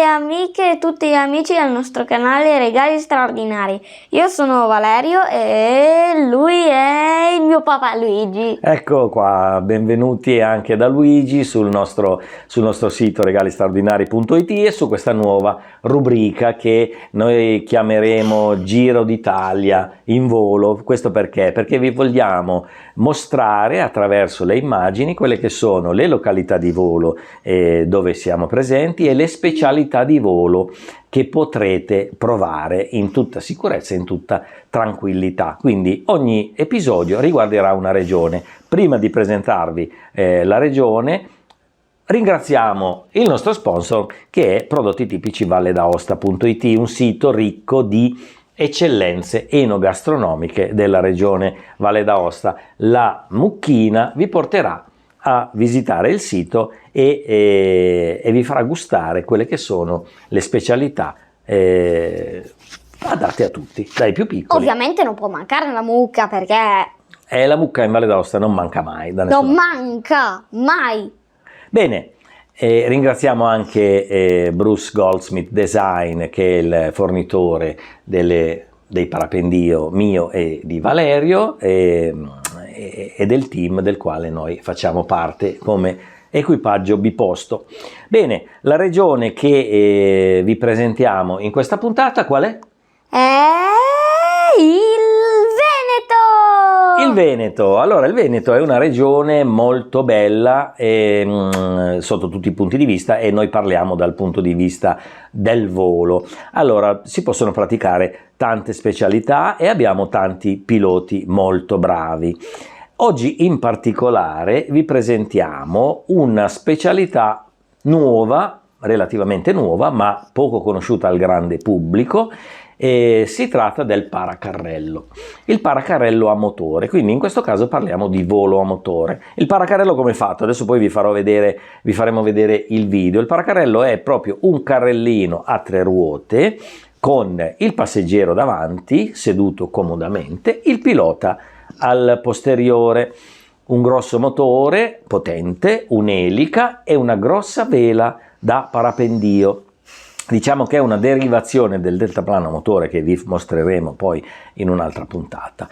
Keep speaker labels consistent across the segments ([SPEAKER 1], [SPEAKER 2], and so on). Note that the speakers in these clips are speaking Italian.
[SPEAKER 1] amiche e tutti gli amici del nostro canale Regali Straordinari. Io sono Valerio e lui è il mio papà Luigi.
[SPEAKER 2] Ecco qua, benvenuti anche da Luigi sul nostro sito regalistraordinari.it e su questa nuova rubrica che noi chiameremo Giro d'Italia in volo. Questo perché? Perché vi vogliamo mostrare attraverso le immagini quelle che sono le località di volo dove siamo presenti e le specialità di volo che potrete provare in tutta sicurezza e in tutta tranquillità. Quindi ogni episodio riguarderà una regione. Prima di presentarvi la regione, ringraziamo il nostro sponsor che è Prodotti Tipici Valledaosta.it, un sito ricco di eccellenze enogastronomiche della regione Valle d'Aosta. La Mucchina vi porterà a visitare il sito e vi farà gustare quelle che sono le specialità adatte a tutti, dai più piccoli.
[SPEAKER 1] Ovviamente non può mancare la mucca perché...
[SPEAKER 2] La mucca in Valle d'Aosta non manca mai.
[SPEAKER 1] Non manca mai!
[SPEAKER 2] Bene, ringraziamo anche Bruce Goldsmith Design, che è il fornitore dei parapendio mio e di Valerio e del team del quale noi facciamo parte come equipaggio biposto. Bene, la regione che vi presentiamo in questa puntata qual è?
[SPEAKER 1] È il Veneto!
[SPEAKER 2] Il Veneto. Allora, il Veneto è una regione molto bella sotto tutti i punti di vista e noi parliamo dal punto di vista del volo. Allora, si possono praticare tante specialità e abbiamo tanti piloti molto bravi. Oggi in particolare vi presentiamo una specialità nuova, relativamente nuova, ma poco conosciuta al grande pubblico. Si tratta del paracarrello. Il paracarrello a motore, quindi in questo caso parliamo di volo a motore. Il paracarrello come è fatto? Adesso poi vi faremo vedere il video. Il paracarrello è proprio un carrellino a 3 ruote con il passeggero davanti, seduto comodamente, il pilota al posteriore, un grosso motore potente, un'elica e una grossa vela da parapendio. Diciamo che è una derivazione del deltaplano motore che vi mostreremo poi in un'altra puntata.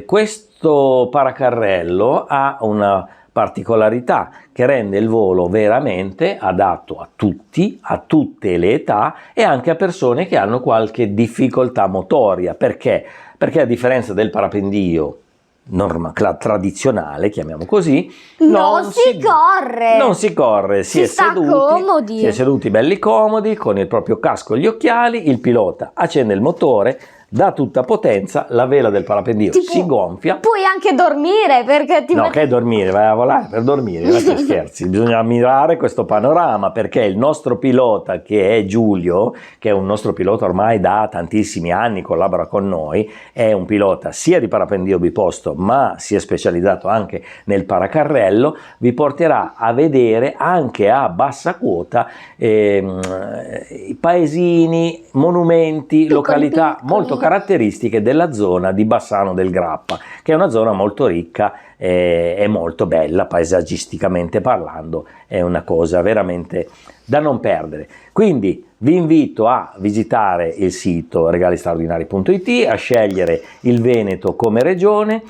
[SPEAKER 2] Questo paracarrello ha una particolarità che rende il volo veramente adatto a tutti, a tutte le età e anche a persone che hanno qualche difficoltà motoria. Perché? Perché a differenza del parapendio tradizionale, chiamiamo così,
[SPEAKER 1] non si corre,
[SPEAKER 2] si è seduti belli comodi con il proprio casco e gli occhiali, il pilota accende il motore, dà tutta potenza, la vela del parapendio si gonfia.
[SPEAKER 1] Puoi anche dormire perché
[SPEAKER 2] che dormire, vai a volare per dormire, non ti scherzi, bisogna ammirare questo panorama perché il nostro pilota che è Giulio, che è un nostro pilota ormai da tantissimi anni, collabora con noi, è un pilota sia di parapendio biposto ma si è specializzato anche nel paracarrello, vi porterà a vedere anche a bassa quota paesini, monumenti, località molto caratteristiche della zona di Bassano del Grappa, che è una zona molto ricca e molto bella paesaggisticamente parlando, è una cosa veramente da non perdere. Quindi vi invito a visitare il sito regalistraordinari.it, a scegliere il Veneto come regione,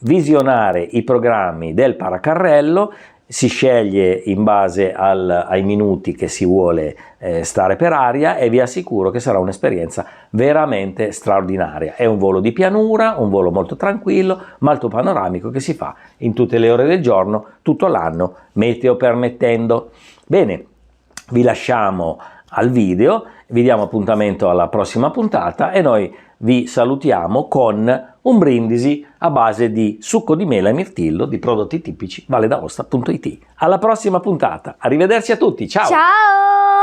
[SPEAKER 2] visionare i programmi del paracarrello. Si sceglie in base ai minuti che si vuole stare per aria e vi assicuro che sarà un'esperienza veramente straordinaria. È un volo di pianura, un volo molto tranquillo, molto panoramico che si fa in tutte le ore del giorno, tutto l'anno, meteo permettendo. Bene, vi lasciamo al video, vi diamo appuntamento alla prossima puntata e noi vi salutiamo con un brindisi a base di succo di mela e mirtillo di Prodotti Tipici Valledaosta.it. Alla prossima puntata, arrivederci a tutti, ciao!
[SPEAKER 1] Ciao!